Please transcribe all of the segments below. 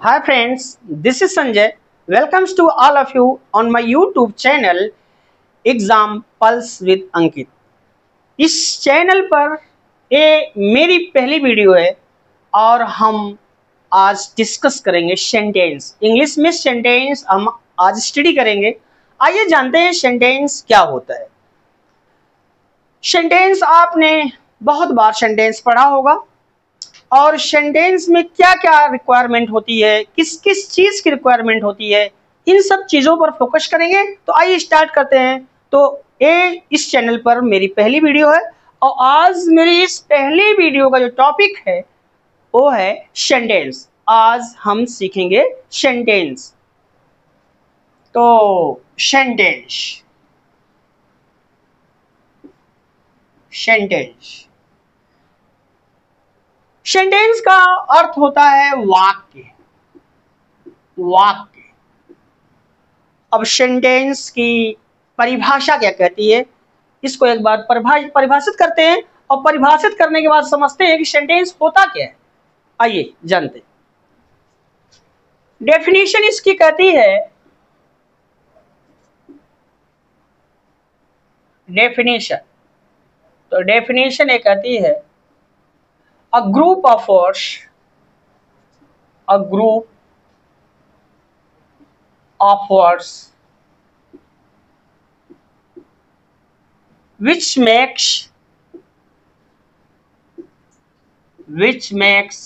Hi friends, this is Sanjay. Welcomes to all of you on my YouTube channel Exam Pulse with Ankit. इस channel पर ये मेरी पहली video है और हम आज डिस्कस करेंगे सेंटेंस। इंग्लिश में सेंटेंस हम आज स्टडी करेंगे। आइए जानते हैं सेंटेंस क्या होता है। सेंटेंस आपने बहुत बार सेंटेंस पढ़ा होगा और सेंटेंस में क्या क्या रिक्वायरमेंट होती है, किस किस चीज की रिक्वायरमेंट होती है, इन सब चीजों पर फोकस करेंगे। तो आइए स्टार्ट करते हैं। तो ये इस चैनल पर मेरी पहली वीडियो है और आज मेरी इस पहली वीडियो का जो टॉपिक है वो है सेंटेंस। आज हम सीखेंगे सेंटेंस। तो सेंटेंस सेंटेंस सेंटेंस का अर्थ होता है वाक्य। वाक्य। अब सेंटेंस की परिभाषा क्या कहती है, इसको एक बार परिभाषित करते हैं और परिभाषित करने के बाद समझते हैं कि सेंटेंस होता क्या है। आइए जानते हैं। डेफिनेशन इसकी कहती है, डेफिनेशन तो डेफिनेशन ये कहती है a group of words, a group of words which makes complete sense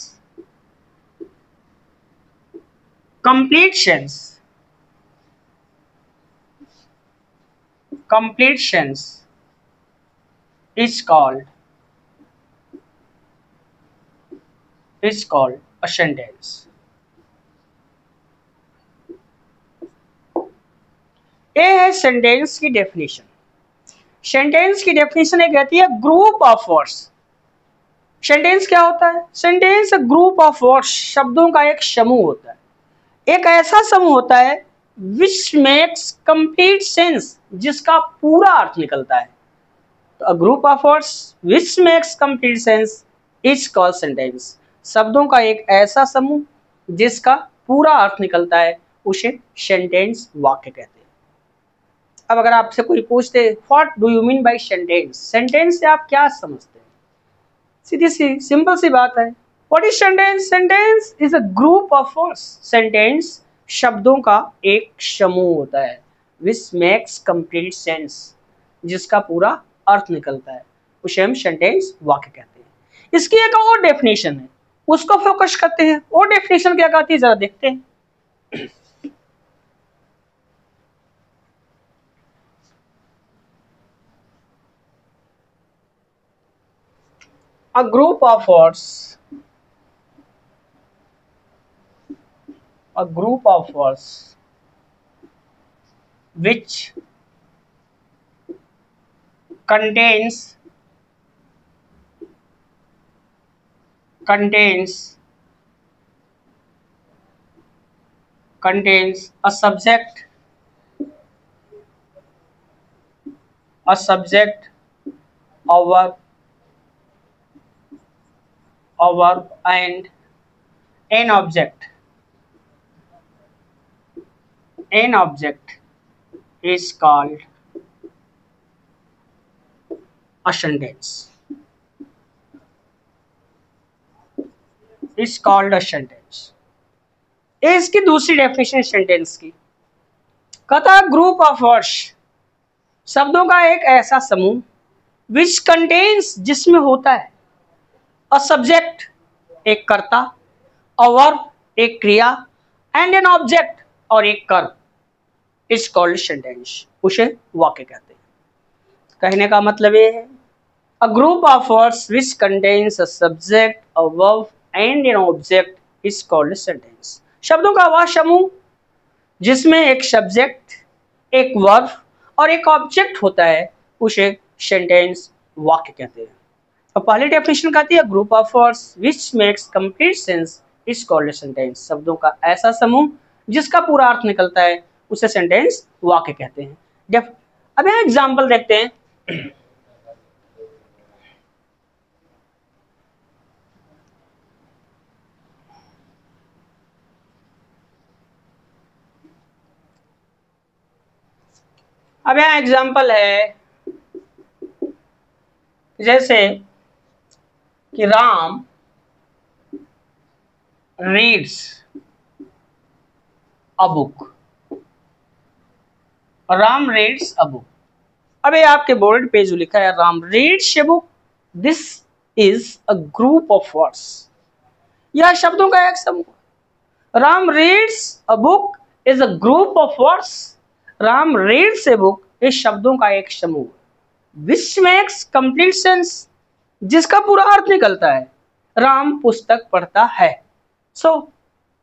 is called a sentence. ये है सेंटेंस की डेफिनेशन। सेंटेंस की डेफिनेशन ये कहती है ग्रुप ऑफ वर्ड्स। सेंटेंस क्या होता है? सेंटेंस ग्रुप ऑफ वर्ड्स, शब्दों का एक समूह होता है। एक ऐसा समूह होता है विच मेक्स कंप्लीट सेंस, जिसका पूरा अर्थ निकलता है। तो अ group of words which makes complete sense is called sentence. शब्दों का एक ऐसा समूह जिसका पूरा अर्थ निकलता है उसे सेंटेंस, वाक्य कहते हैं। अब अगर आपसे कोई पूछते what do you mean by sentence, sentence से आप क्या समझते हैं? सीधी सी सिंपल सी बात है। What is sentence? Sentence is a group of words. Sentence शब्दों का एक समूह होता है विच मेक्स कंप्लीट सेंस, जिसका पूरा अर्थ निकलता है, उसे हम सेंटेंस, वाक्य कहते हैं। इसकी एक और डेफिनेशन है, उसको फोकस करते हैं। वो डेफिनेशन क्या कहती है, जरा देखते हैं। A group of words which contains a subject, a verb and an object. An object is called a sentence. Is called a sentence. इसकी दूसरी डेफिनेशन सेंटेंस की कहता है ग्रुप ऑफ वर्ड्स, शब्दों का एक ऐसा समूह विच कंटेन्स, जिसमें होता है अ सब्जेक्ट, एक कर्ता, अ वर्ब, एक क्रिया, एंड एन ऑब्जेक्ट, और एक कर्म, इज कॉल्ड सेंटेंस, उसे वाक्य कहते हैं। कहने का मतलब ये है अ group of words which contains a subject, a verb and an object is called sentence. शब्दों का वह समूह जिसमें एक सब्जेक्ट, एक वर्ब और एक ऑब्जेक्ट होता है, उसे सेंटेंस, वाक्य कहते हैं। तो पहली डेफिनेशन कहती है group of words which makes complete sense is called sentence. शब्दों का ऐसा समूह जिसका पूरा अर्थ निकलता है उसे सेंटेंस, वाक्य कहते हैं। अब यहां एग्जांपल देखते हैं। अब यहाँ एग्जाम्पल है, जैसे कि Ram reads a book, Ram reads a book. अब ये आपके बोर्ड पे जो लिखा है Ram reads a book, this is a group of words, यह शब्दों का एक समूह। Ram reads a book is a group of words, Ram reads a book इस शब्दों का एक समूह, विच मेक्स कंप्लीट सेंस, जिसका पूरा अर्थ निकलता है। राम पुस्तक पढ़ता है, सो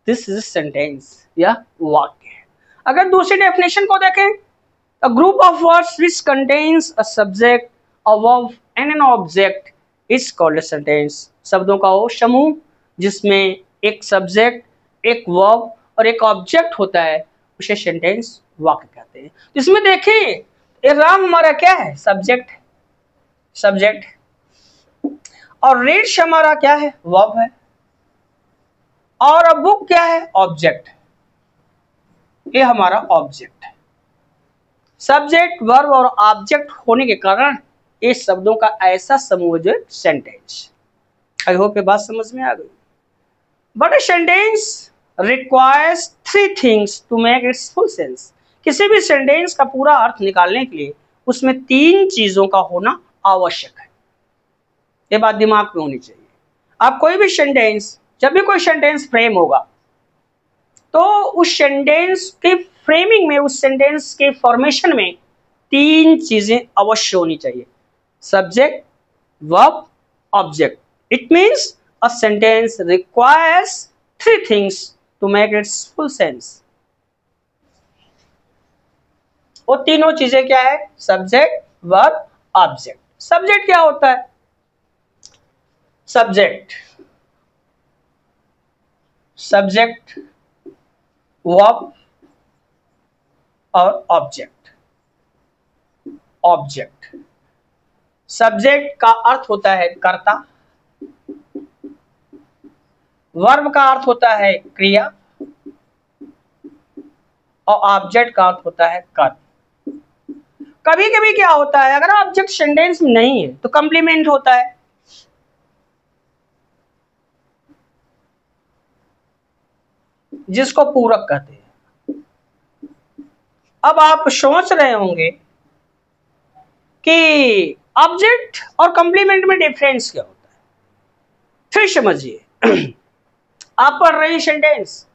दिस इज सेंटेंस, यह वाक्य है। अगर दूसरी डेफिनेशन को देखें, अ group of words which contains a subject, a verb and an object is called a sentence, शब्दों का वो समूह जिसमें एक सब्जेक्ट, एक वर्ब और एक ऑब्जेक्ट होता है, उसे सेंटेंस वाक्य कहते हैं। तो इसमें देखिए, ये राम हमारा क्या है, सब्जेक्ट है, सब्जेक्ट, और रीड्स हमारा क्या है, वर्ब है, और अब बुक क्या है, ऑब्जेक्ट, ये हमारा ऑब्जेक्ट है। सब्जेक्ट, वर्ब और ऑब्जेक्ट होने के कारण इस शब्दों का ऐसा समूह जो सेंटेंस। आई होप ये बात समझ में आ गई। But a sentence requires three things to make its full sense, किसी भी सेंटेंस का पूरा अर्थ निकालने के लिए उसमें तीन चीजों का होना आवश्यक है, ये बात दिमाग में होनी चाहिए। आप कोई भी सेंटेंस, जब भी कोई सेंटेंस फ्रेम होगा तो उस सेंटेंस के फ्रेमिंग में, उस सेंटेंस के फॉर्मेशन में तीन चीजें अवश्य होनी चाहिए, subject, verb, object. It means a sentence requires three things to make its full sense. वो तीनों चीजें क्या है, सब्जेक्ट, वर्ब, ऑब्जेक्ट। सब्जेक्ट क्या होता है, सब्जेक्ट, सब्जेक्ट, वर्ब और ऑब्जेक्ट। ऑब्जेक्ट, सब्जेक्ट का अर्थ होता है कर्ता, वर्ब का अर्थ होता है क्रिया, और ऑब्जेक्ट का अर्थ होता है कर्म। कभी कभी क्या होता है, अगर ऑब्जेक्ट सेंटेंस में नहीं है तो कंप्लीमेंट होता है, जिसको पूरक कहते हैं। अब आप सोच रहे होंगे कि ऑब्जेक्ट और कंप्लीमेंट में डिफरेंस क्या होता है, फिर समझिए। आप पढ़ रहे हैं sentence,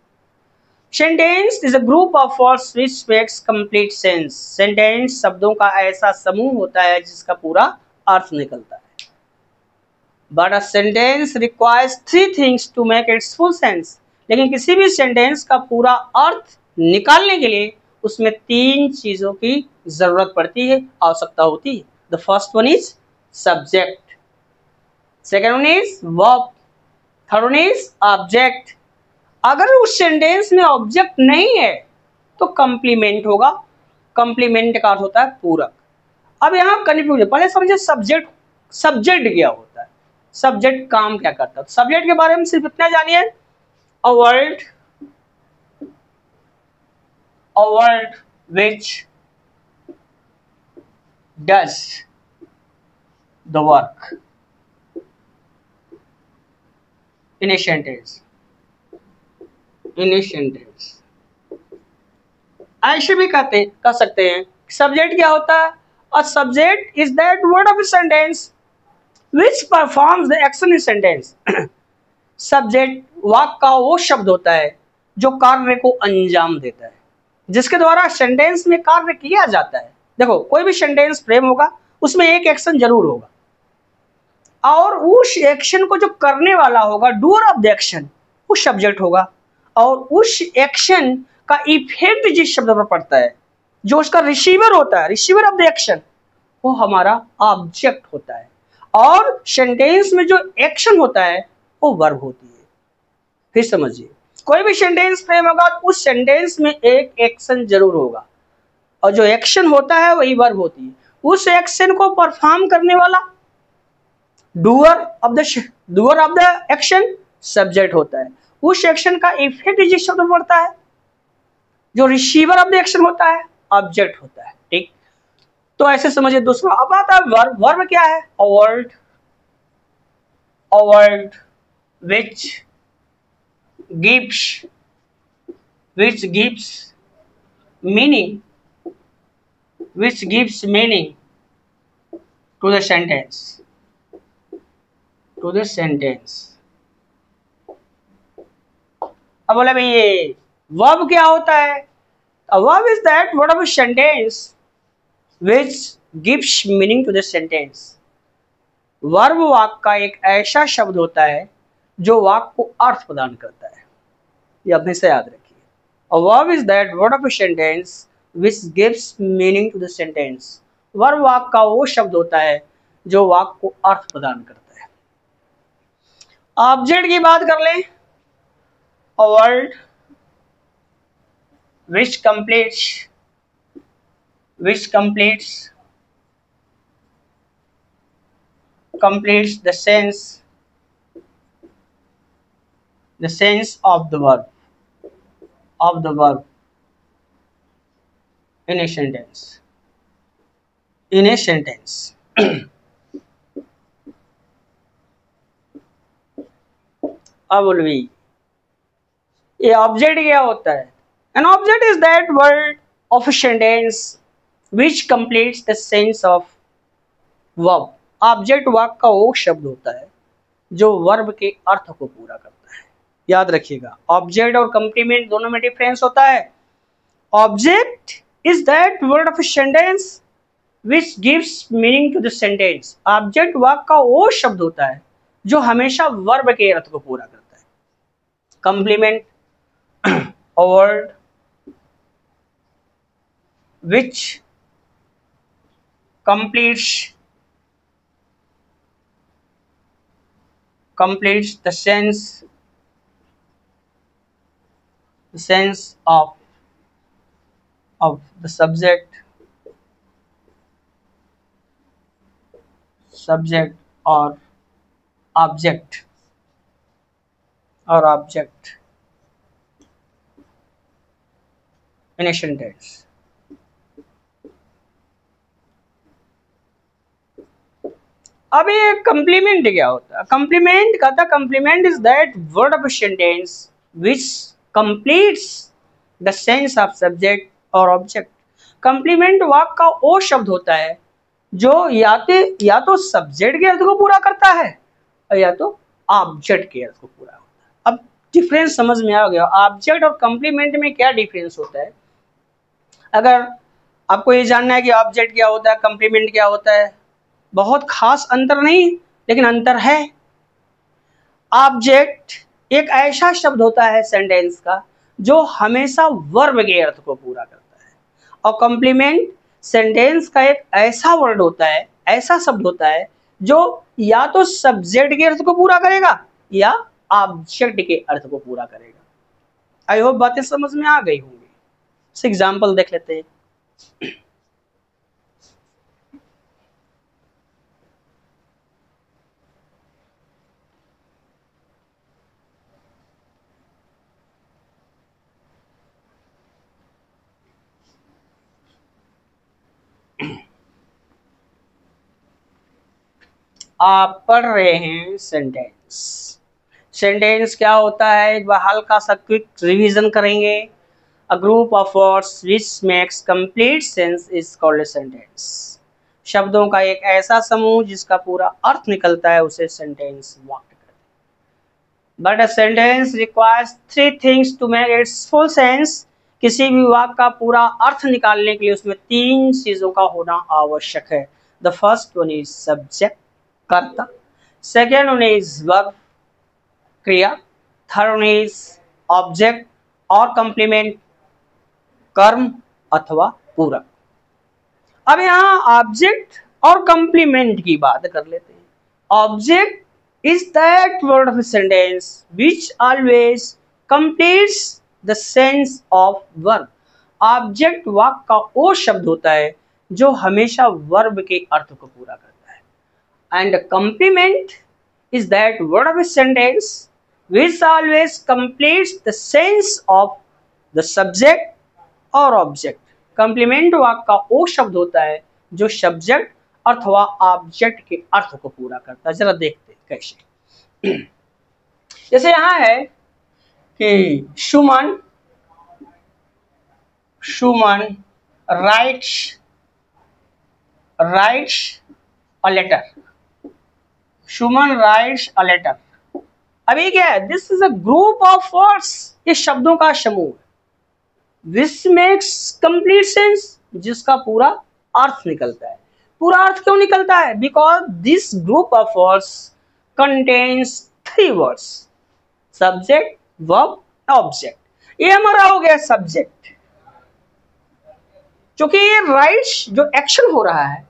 sentence is a group of words which makes complete sense, sentence शब्दों का ऐसा समूह होता है जिसका पूरा अर्थ निकलता है। But a sentence requires three things to make its full sense, लेकिन किसी भी सेंटेंस का पूरा अर्थ निकालने के लिए उसमें तीन चीजों की जरूरत पड़ती है, आवश्यकता होती है। The first one is subject, second one is verb, third one is object. अगर उस सेंटेंस में ऑब्जेक्ट नहीं है तो कंप्लीमेंट होगा, कंप्लीमेंट का अर्थ होता है पूरक। अब यहाँ कंफ्यूजन, पहले समझे सब्जेक्ट, सब्जेक्ट क्या होता है, सब्जेक्ट काम क्या करता है। सब्जेक्ट के बारे में सिर्फ इतना जानिए, a word which does the work in a sentence, in a sentence। ऐसे भी कह सकते हैं सब्जेक्ट क्या होता है, a subject is that word of a sentence which performs the action in sentence। Subject वाक्य का वो शब्द होता है जो कार्य को अंजाम देता है, जिसके द्वारा सेंटेंस में कार्य किया जाता है। देखो, कोई भी सेंटेंस फ्रेम होगा उसमें एक एक्शन जरूर होगा, और उस एक्शन को जो करने वाला होगा, डूअर ऑफ द एक्शन, वो सब्जेक्ट होगा, और उस एक्शन का इफेक्ट जिस शब्द पर पड़ता है, जो उसका रिसीवर होता है, रिसीवर ऑफ द एक्शन, वो हमारा ऑब्जेक्ट होता है। और सेंटेंस में जो एक्शन होता है वो वर्ब होती है। फिर समझिए, कोई भी सेंटेंस फ्रेम होगा तो उस सेंटेंस में एक एक्शन जरूर होगा, और जो एक्शन होता है वही वर्ब होती है। उस एक्शन को परफॉर्म करने वाला doer of the action subject होता है। उस एक्शन का इफेक्ट जिस शब्द में पड़ता है, जो रिसीवर ऑफ द एक्शन होता है, ऑब्जेक्ट होता है। ठीक, तो ऐसे समझिए दूसरा। अब आता है वर्ब। वर्ब क्या है? A word, a word which gives, which gives meaning, which gives meaning to the sentence, to the sentence। अब बोला भाई ये वर्ब क्या होता है? A verb is that word of a sentence which gives meaning to the sentence। Verb वाक्य का एक ऐसा शब्द होता है जो वाक्य को अर्थ प्रदान करता है। ये अपने से याद रखिए। A verb is that word of a sentence which gives meaning to the sentence। Verb वाक्य का वो शब्द होता है जो वाक्य को अर्थ प्रदान करता है। ऑब्जेक्ट की बात कर लें। A word which completes, which completes the sense, the sense of the verb, of the verb in a sentence, in a sentence। अब बोलिए ये ऑब्जेक्ट क्या होता है? An object is that word of a sentence which completes the sense of verb। Object वाक्य का वो शब्द होता है जो वर्ब के अर्थ को पूरा करता है। याद रखिएगा, ऑब्जेक्ट और कंप्लीमेंट दोनों में डिफरेंस होता है। Object is that word of a sentence which gives meaning to the sentence। Object वाक्य का वो शब्द होता है जो हमेशा वर्ब के अर्थ को पूरा करता है। Complement a word which completes the sense of the subject or object in a sentence। अब ये कंप्लीमेंट क्या होता है? कंप्लीमेंट कहता है complement is that word of a sentence which completes the sense of subject और ऑब्जेक्ट। कंप्लीमेंट वाक्य का वो शब्द होता है जो या तो सब्जेक्ट के अर्थ को पूरा करता है और या तो ऑब्जेक्ट के अर्थ को पूरा होता है। अब डिफरेंस समझ में आ गया। ऑब्जेक्ट और कंप्लीमेंट में क्या डिफरेंस होता है? अगर आपको ये जानना है कि ऑब्जेक्ट क्या होता है, कंप्लीमेंट क्या होता है, बहुत खास अंतर नहीं, लेकिन अंतर है। ऑब्जेक्ट एक ऐसा शब्द होता है सेंटेंस का जो हमेशा वर्ब के अर्थ को पूरा करता है, और कंप्लीमेंट सेंटेंस का एक ऐसा वर्ड होता है, ऐसा शब्द होता है जो या तो सब्जेक्ट के अर्थ को पूरा करेगा या ऑब्जेक्ट के अर्थ को पूरा करेगा। आई होप बातें समझ में आ गई होंगी। एग्जाम्पल देख लेते हैं। आप पढ़ रहे हैं सेंटेंस। सेंटेंस क्या होता है एक बार हल्का सा क्विक रिवीजन करेंगे। अ group of words which makes complete sense is called a sentence. शब्दों का एक ऐसा समूह जिसका पूरा अर्थ निकलता है उसे सेंटेंस वाक्य कहते हैं। But a sentence requires 3 things to make its full sense. किसी भी वाक्य का पूरा अर्थ निकालने के लिए उसमें 3 चीजों का होना आवश्यक है। The first one is subject, कर्ता। सेकेंड वन इज वर्ब, क्रिया। थर्ड वन इज ऑब्जेक्ट और कंप्लीमेंट, कर्म अथवा पूरक। अब यहाँ ऑब्जेक्ट और कंप्लीमेंट की बात कर लेते हैं। Object is that word of a sentence which always completes the sense of verb. Object वाक्य का वो शब्द होता है जो हमेशा वर्ब के अर्थ को पूरा करता है। And complement is that word of a sentence which always completes the sense of the subject or object। complement वाक्य का वो शब्द होता है जो सब्जेक्ट अथवा ऑब्जेक्ट के अर्थ को पूरा करता है। जरा देखते हैं कैसे। जैसे यहां है कि Suman writes a letter. Suman writes a letter. अभी क्या है, this is a group of words, ये शब्दों का समूह। दिस मेक्स कंप्लीट सेंस, जिसका पूरा अर्थ निकलता है। पूरा अर्थ क्यों निकलता है? Because this group of words contains 3 words, subject, verb, object. ये हमारा हो गया सब्जेक्ट। क्योंकि ये राइट्स जो एक्शन हो रहा है,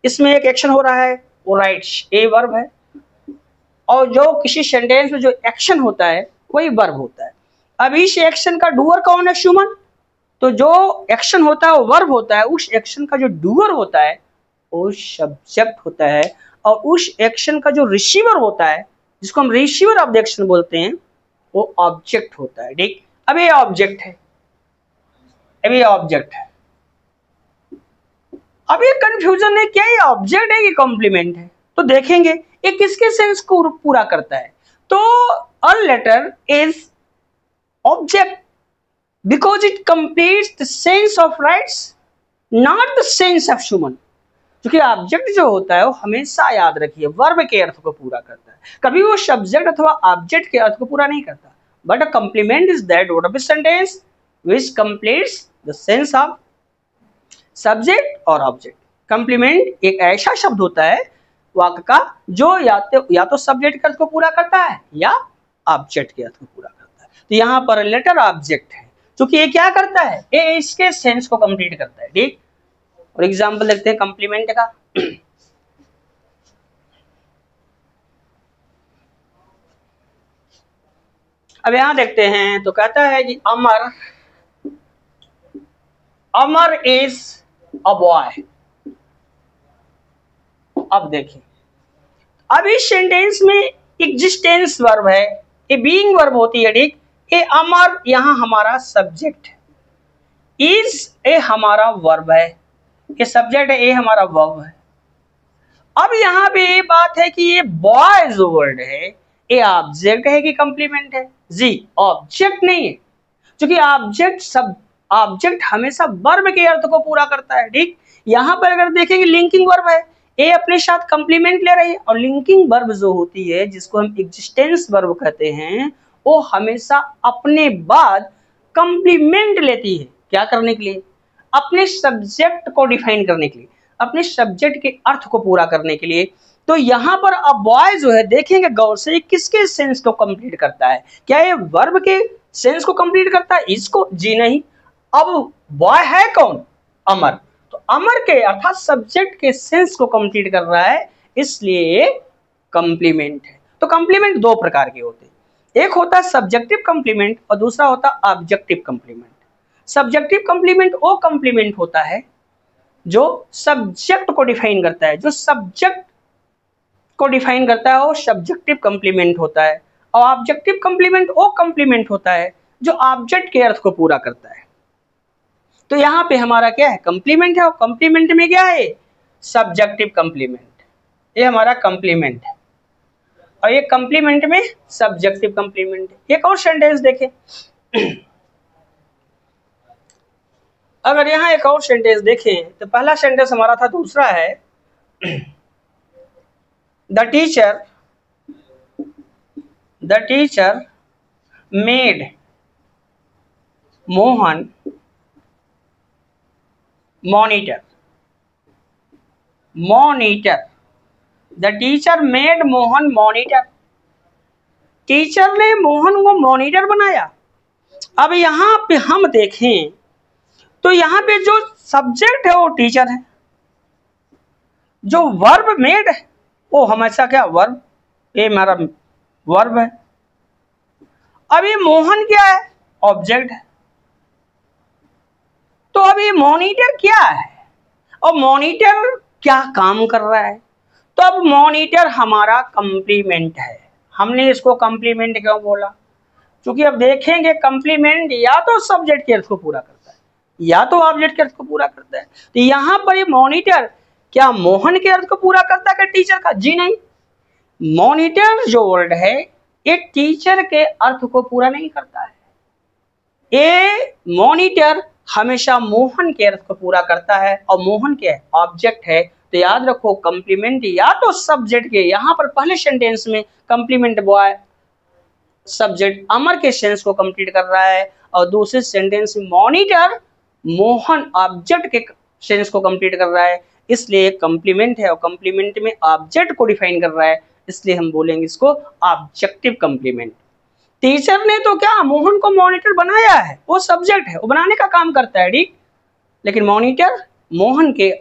इसमें एक एक्शन हो रहा है, वो राइट्स ए वर्ब है, और जो किसी सेंटेंस में जो एक्शन होता है वही वर्ब होता है। अब इस एक्शन का डूअर कौन है? सुमन। तो जो एक्शन होता है वो वर्ब होता है, उस एक्शन का जो डूअर होता है वो सब्जेक्ट होता है, और उस एक्शन का जो रिसीवर होता है, जिसको हम रिसीवर ऑफ द एक्शन बोलते हैं, वो ऑब्जेक्ट होता है। ठीक, अब ये ऑब्जेक्ट है, अब ये कंफ्यूजन है, क्या ये ऑब्जेक्ट है कि कॉम्प्लीमेंट है? तो देखेंगे ये किसके सेंस को पूरा करता है। तो a letter is object because it completes the sense of rights, not the sense of human। क्योंकि ऑब्जेक्ट जो होता है वो हमेशा याद रखिए वर्ब के अर्थ को पूरा करता है, कभी वो सब्जेक्ट अथवा ऑब्जेक्ट के अर्थ को पूरा नहीं करता। But a complement is that word of sentence which completes the sense of subject और ऑब्जेक्ट। कंप्लीमेंट एक ऐसा शब्द होता है वाक्य का जो या तो सब्जेक्ट के अर्थ को पूरा करता है या ऑब्जेक्ट के अर्थ को पूरा करता है। तो यहाँ पर लेटर ऑब्जेक्ट है, क्योंकि ये क्या करता है, ये इसके सेंस को कंप्लीट करता है। ठीक, और एग्जांपल देखते हैं कंप्लीमेंट का। अब यहां देखते हैं तो कहता है कि अमर इज अ बॉय। अब देखिए, अब इस सेंटेंस में एग्जिस्टेंस वर्ब है, ये बीइंग वर्ब होती है। ठीक, ए अमर यहाँ हमारा सब्जेक्ट है, इज ए हमारा वर्ब है, ये सब्जेक्ट है, ए हमारा वर्ब है। अब यहाँ पे ये बात है कि ये बॉय जो वर्ड है ये ऑब्जेक्ट है कि कंप्लीमेंट है? जी, ऑब्जेक्ट नहीं है, क्योंकि ऑब्जेक्ट हमेशा वर्ब के अर्थ को पूरा करता है। ठीक, यहाँ पर अगर देखेंगे लिंकिंग वर्ब है, ए अपने साथ कंप्लीमेंट ले रही है, और लिंकिंग वर्ब जो होती है जिसको हम एग्जिस्टेंस वर्ब कहते हैं, वो हमेशा अपने बाद कंप्लीमेंट लेती है। क्या करने के लिए? अपने सब्जेक्ट को डिफाइन करने के लिए, अपने सब्जेक्ट के अर्थ को पूरा करने के लिए। तो यहाँ पर अब बॉय जो है, देखेंगे गौर से, किसके सेंस को कंप्लीट करता है? क्या ये वर्ब के सेंस को कंप्लीट करता है? इसको जी नहीं। अब बॉय है कौन? अमर। तो अमर के अर्थात सब्जेक्ट के सेंस को कंप्लीट कर रहा है, इसलिए कंप्लीमेंट है। तो कंप्लीमेंट दो प्रकार के होते हैं, एक होता है सब्जेक्टिव कंप्लीमेंट और दूसरा होता है ऑब्जेक्टिव कंप्लीमेंट। सब्जेक्टिव कंप्लीमेंट वो कंप्लीमेंट होता है जो सब्जेक्ट को डिफाइन करता है, जो सब्जेक्ट को डिफाइन करता है वो सब्जेक्टिव कंप्लीमेंट होता है, और ऑब्जेक्टिव कंप्लीमेंट वो कंप्लीमेंट होता है जो ऑब्जेक्ट के अर्थ को पूरा करता है। तो यहाँ पे हमारा क्या है? कंप्लीमेंट है, और कंप्लीमेंट में क्या है? सब्जेक्टिव कंप्लीमेंट, ये हमारा कंप्लीमेंट है, और ये कंप्लीमेंट में सब्जेक्टिव कंप्लीमेंट है। एक और सेंटेंस देखें, अगर यहाँ एक और सेंटेंस देखें तो पहला सेंटेंस हमारा था, दूसरा है the teacher made Mohan monitor. The teacher made Mohan monitor, teacher ने मोहन को मॉनिटर बनाया। अब यहाँ पे हम देखें तो यहाँ पे जो सब्जेक्ट है वो टीचर है, जो वर्ब मेड है वो हमेशा क्या? वर्ब, ये हमारा वर्ब है। अब ये मोहन क्या है? ऑब्जेक्ट है। तो अब ये मॉनिटर क्या है और मॉनिटर क्या काम कर रहा है? तो अब मॉनिटर हमारा कंप्लीमेंट है। हमने इसको कंप्लीमेंट क्यों बोला? क्योंकि अब देखेंगे कंप्लीमेंट या तो सब्जेक्ट के अर्थ को पूरा करता है या तो ऑब्जेक्ट के अर्थ को पूरा करता है। तो यहाँ पर ये मॉनिटर क्या मोहन के अर्थ को पूरा करता है टीचर का? जी नहीं। मॉनिटर जो वर्ड है ये टीचर के अर्थ को पूरा नहीं करता है। ये मॉनिटर हमेशा मोहन के अर्थ को पूरा करता है, और मोहन क्या है? ऑब्जेक्ट है। तो याद रखो कंप्लीमेंट या तो सब्जेक्ट के, यहां पर पहले सेंटेंस में कंप्लीमेंट बॉय सब्जेक्ट अमर के सेंस को कंप्लीट कर रहा है, और दूसरे सेंटेंस में मॉनिटर मोहन ऑब्जेक्ट के सेंस को कंप्लीट कर रहा है, इसलिए कंप्लीमेंट है और कंप्लीमेंट में ऑब्जेक्ट को डिफाइन कर रहा है, इसलिए हम बोलेंगे इसको ऑब्जेक्टिव कंप्लीमेंट। टीचर ने तो क्या मोहन को मॉनिटर बनाया है, वो सब्जेक्ट है, वो बनाने का काम करता है, ठीक, लेकिन मॉनिटर मोहन के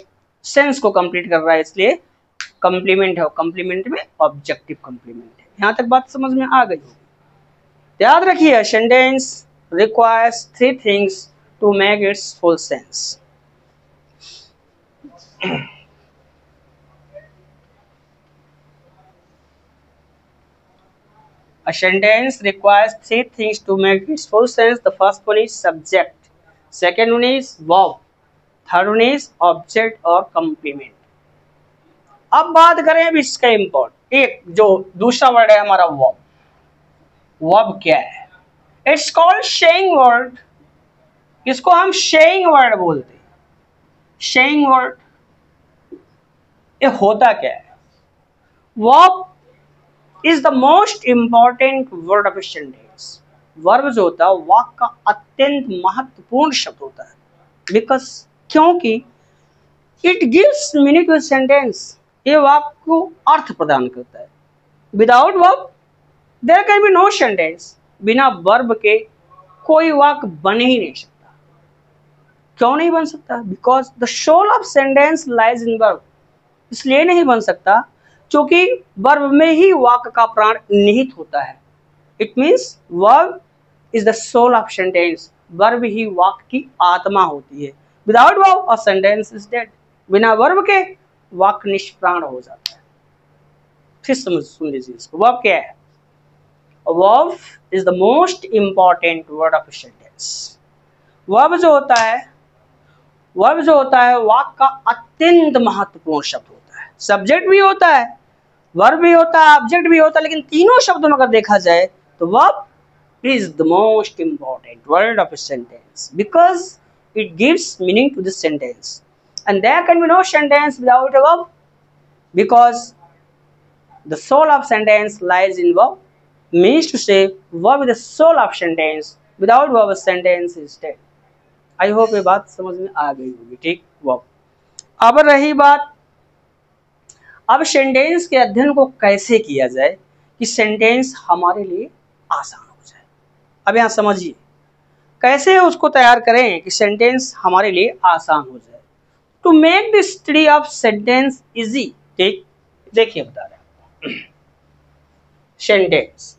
सेंस को कंप्लीट कर रहा है, इसलिए कंप्लीमेंट है और कंप्लीमेंट में ऑब्जेक्टिव कंप्लीमेंट है। यहां तक बात समझ में आ गई होगी। याद रखिए sentence requires 3 things to make its full sense. A sentence requires 3 things to make its full sense. The first one is subject, second one is verb, third one is object or complement. अब बात करें अब इसका import एक जो दूसरा word है हमारा verb। verb क्या है? It's called saying word. इसको हम सेइंग वर्ड बोलते हैं। सेइंग वर्ड ये होता क्या है? verb is the most important word of a sentence. Verb जो होता है वाक्य का अत्यंत महत्वपूर्ण शब्द होता है, बिकॉज क्योंकि it gives meaning to sentence, ये वाक्य को अर्थ प्रदान करता है। Without verb there can be no sentence. बिना वर्ब के कोई वाक्य बन ही नहीं सकता। क्यों नहीं बन सकता? Because the soul of sentence lies in verb. इसलिए नहीं बन सकता क्योंकि वर्ब में ही वाक्य का प्राण निहित होता है। It means verb is the soul of sentence. Verb ही वाक्य की आत्मा होती है। Without verb a sentence is dead. बिना वर्ब के वाक्य निष्प्राण हो जाता है। फिर सुन लीजिए इसको। वर्ब क्या है? Verb is the most important word of sentence. Verb जो होता है वाक्य का अत्यंत महत्वपूर्ण शब्द होता है। सब्जेक्ट भी होता है, वर्ब भी होता है, ऑब्जेक्ट भी होता है, लेकिन तीनों शब्दों में अगर देखा जाए तो verb is the most important word of a sentence because it gives meaning to the sentence, and there can be no sentence without a verb because the soul of sentence lies in verb. Means to say verb is the soul of sentence. Without verb a sentence is dead. I hope ये बात समझ में आ गई होगी, ठीक। Verb. अब रही बात अब सेंटेंस के अध्ययन को कैसे किया जाए कि सेंटेंस हमारे लिए आसान हो जाए। अब यहाँ समझिए कैसे उसको तैयार करें कि सेंटेंस हमारे लिए आसान हो जाए। To make the study of sentence easy, ठीक, देखिए बता रहे हैं। सेंटेंस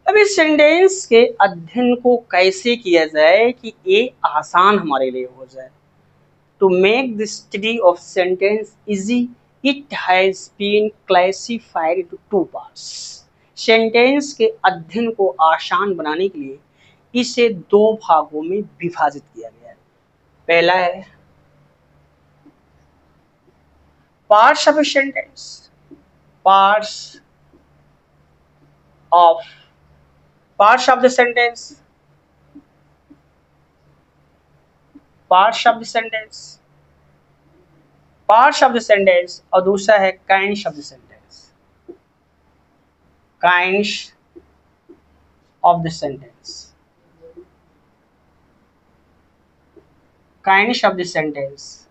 अब इस सेंटेंस के अध्ययन को कैसे किया जाए कि ये आसान हमारे लिए हो जाए। To make the study of sentence easy it has been classified into 2 parts. Sentence के अध्ययन को आसान बनाने के लिए इसे 2 भागों में विभाजित किया गया है। पहला है parts of a sentence, parts of the sentence, और दूसरा है kinds of the sentence, kinds of the sentence,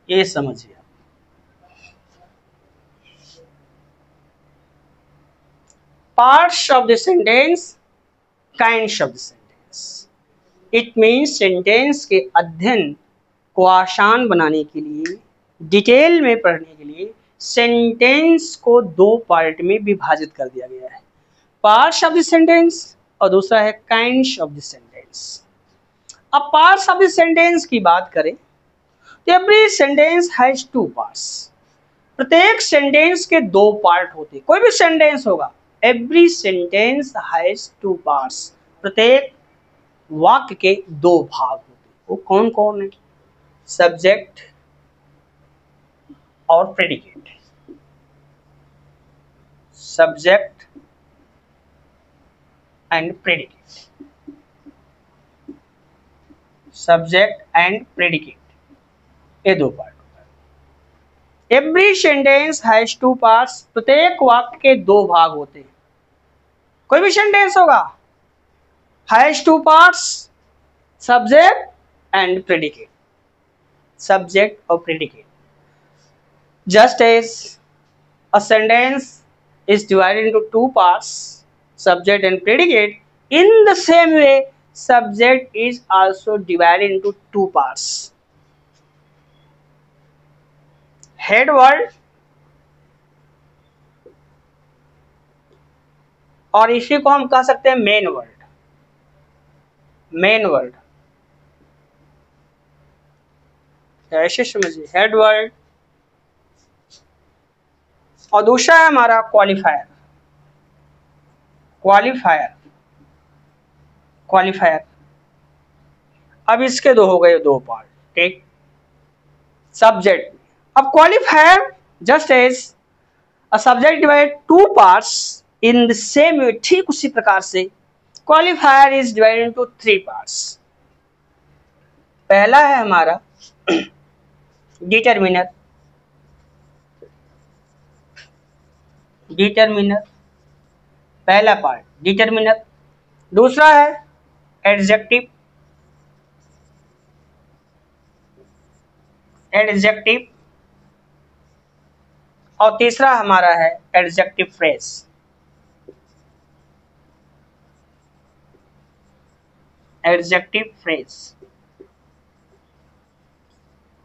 ये समझिए। Parts of the sentence, kinds of the sentence. It means sentence के अध्ययन को आसान बनाने के लिए, डिटेल में पढ़ने के लिए सेंटेंस को 2 पार्ट में विभाजित कर दिया गया है। पार्ट्स ऑफ द सेंटेंस और दूसरा है काइंड्स ऑफ द सेंटेंस। अब पार्ट्स ऑफ द सेंटेंस की बात करें तो एवरी सेंटेंस हैज 2 पार्ट्स। प्रत्येक सेंटेंस के 2 पार्ट होते हैं। कोई भी सेंटेंस होगा every sentence has two parts, प्रत्येक वाक्य के दो भाग होते हैं। वो कौन कौन है? सब्जेक्ट और predicate. Subject and predicate. Subject and predicate, ये दो पार्ट होता है। Every sentence has two parts, प्रत्येक वाक्य के दो भाग होते हैं। कोई भी सेंटेंस होगा, has two parts, subject and predicate. Subject और predicate. Just as a sentence is divided into two parts, subject and predicate, in the same way subject is also divided into two parts, head word और इसी को हम कह सकते हैं main word. Main word ऐसे समझिए, हेड वर्ड, और दूसरा है हमारा क्वालिफायर। Qualifier, qualifier. अब इसके दो हो गए, दो पार्ट, ठीक। सब्जेक्ट, अब qualifier just as a subject divide to parts in the same way, ठीक उसी प्रकार से qualifier is divided into three parts. पहला है हमारा डिटरमिनर। डिटरमिनर पहला पार्ट डिटरमिनर। दूसरा है एडजेक्टिव। एडजेक्टिव, और तीसरा हमारा है adjective phrase. Adjective phrase,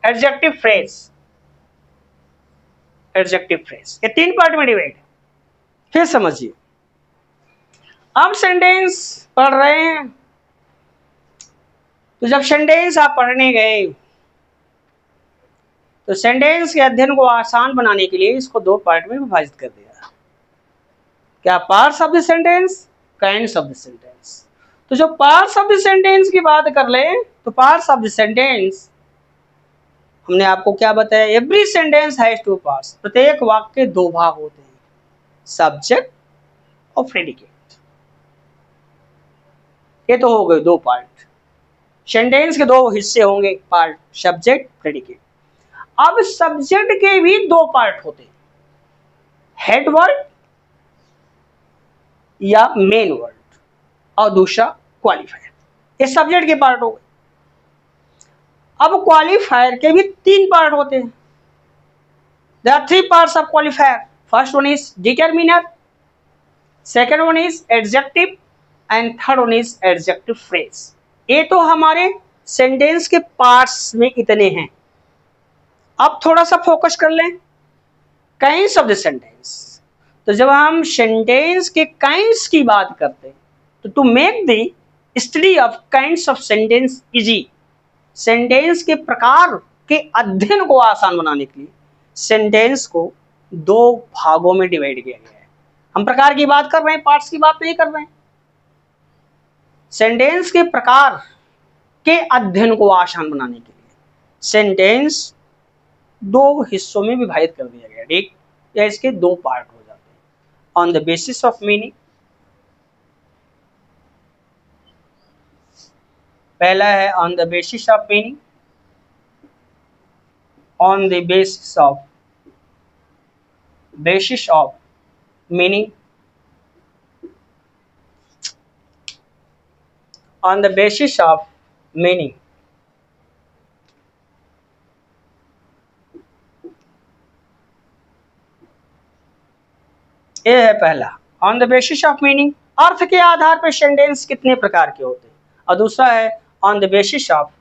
adjective phrase, adjective phrase, ये तीन पार्ट में डिवाइड। फिर समझिए, अब सेंटेंस पढ़ रहे हैं, तो जब सेंटेंस आप पढ़ने गए तो सेंटेंस के अध्ययन को आसान बनाने के लिए इसको दो पार्ट में विभाजित कर दिया। क्या? Parts of the sentence, kinds of the sentence. तो जो पार्ट्स ऑफ द सेंटेंस की बात कर ले, तो पार्ट्स ऑफ द सेंटेंस हमने आपको क्या बताया? Every sentence has two parts, प्रत्येक वाक्य के दो भाग होते हैं, सब्जेक्ट और प्रेडिकेट। ये तो हो गए दो पार्ट। सेंटेंस के दो हिस्से होंगे, पार्ट, सब्जेक्ट, प्रेडिकेट। अब सब्जेक्ट के भी दो पार्ट होते हैं, हेड वर्ड या मेन वर्ड, और दूसरा क्वालिफायर। ये सब्जेक्ट के पार्ट हो गए। अब क्वालिफायर के भी तीन पार्ट होते हैं। There are three parts of qualifier. First one is determiner, second one is adjective, and third one is adjective phrase. ये तो हमारे सेंटेंस के पार्ट्स में इतने हैं। अब थोड़ा सा फोकस कर लें काइंड्स ऑफ द सेंटेंस। तो जब हम सेंटेंस के काइंड्स की बात करते हैं, तो to make the study of kinds of sentence easy, sentence के प्रकार के अध्ययन को आसान बनाने के लिए सेंटेंस को दो भागों में डिवाइड किया गया है। हम प्रकार की बात कर रहे हैं, पार्ट्स की बात नहीं कर रहे हैं। सेंटेंस के प्रकार के अध्ययन को आसान बनाने के लिए सेंटेंस दो हिस्सों में विभाजित कर दिया गया, ठीक, या इसके दो पार्ट हो जाते हैं। On the basis of meaning, पहला है on the basis of meaning. On the basis of meaning, on the basis of meaning. ये है पहला, on the basis of meaning, अर्थ के आधार पर सेंटेंस कितने प्रकार के होते हैं। और दूसरा है on the basis of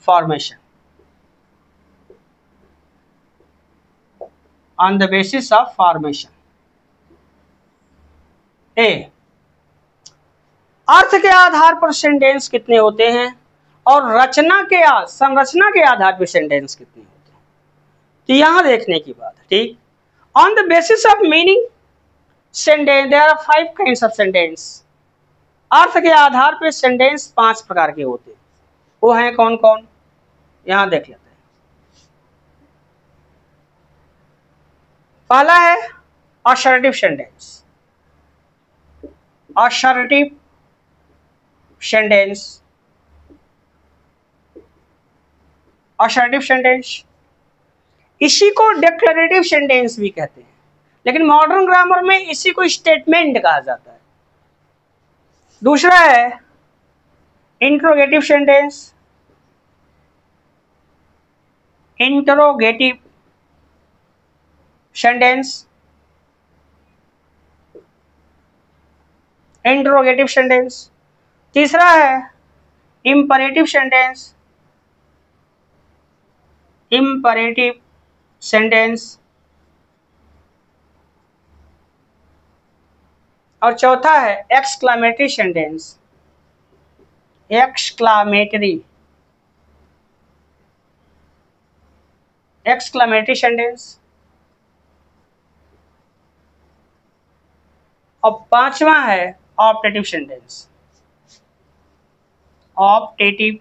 formation. On the basis of formation. ए, अर्थ के आधार पर सेंटेंस कितने होते हैं और संरचना के आधार पर सेंटेंस कितने होते हैं, तो यहां देखने की बात है। ठीक, on the basis of meaning sentence there are 5 kinds of sentence. अर्थ के आधार पर सेंटेंस 5 प्रकार के होते हैं। वो हैं कौन कौन, यहां देख लेते हैं। पहला है assertive sentence. Assertive sentence, assertive sentence, इसी को डिक्लेरेटिव सेंटेंस भी कहते हैं, लेकिन मॉडर्न ग्रामर में इसी को स्टेटमेंट कहा जाता है। दूसरा है interrogative sentence. Interrogative sentence, interrogative sentence. तीसरा है इंपरेटिव सेंटेंस। Imperative sentence. और चौथा है एक्सक्लामेटरी सेंटेंस। Exclamatory sentence. और पांचवा है ऑप्टेटिव सेंटेंस। Optative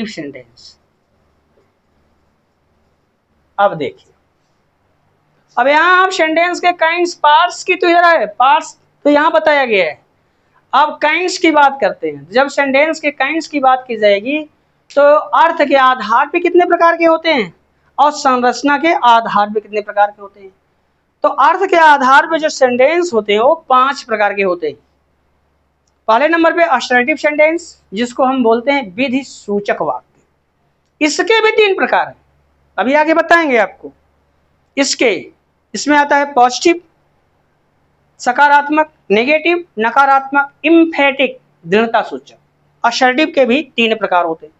sentence. अब देखिए, अब यहां आप सेंटेंस के काइंड्स, पार्ट्स की तो इधर है, पार्ट्स तो यहां बताया गया है। अब काइंड्स की बात करते हैं। जब सेंटेंस के काइंड्स की बात की जाएगी तो अर्थ के आधार पे कितने प्रकार के होते हैं और संरचना के आधार पे कितने प्रकार के होते हैं। तो अर्थ के आधार पे जो सेंटेंस होते हैं वो 5 प्रकार के होते हैं। पहले नंबर पे असर्टिव सेंटेंस, जिसको हम बोलते हैं विधि सूचक वाक्य। इसके भी 3 प्रकार हैं, अभी आगे बताएंगे आपको। इसमें आता है पॉजिटिव सकारात्मक, नेगेटिव नकारात्मक, इम्फेटिक दृढ़ता सूचक। असर्टिव के भी 3 प्रकार होते हैं।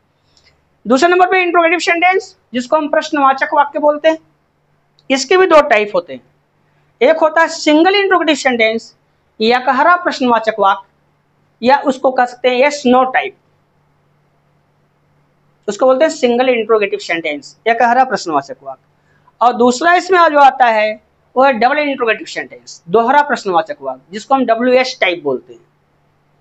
दूसरे नंबर पे इंट्रोगेटिव सेंटेंस, जिसको हम प्रश्नवाचक वाक्य बोलते हैं। इसके भी 2 टाइप होते हैं। एक होता है सिंगल इंट्रोगेटिव सेंटेंस या कहरा प्रश्नवाचक वाक्य, या उसको कह सकते हैं यस नो टाइप, उसको बोलते हैं सिंगल इंट्रोगेटिव सेंटेंस या कहरा प्रश्नवाचक वाक्य। और दूसरा इसमें जो आता है वो है डबल इंट्रोगेटिव सेंटेंस, दोहरा प्रश्नवाचक वाक्य, जिसको हम WH टाइप बोलते हैं।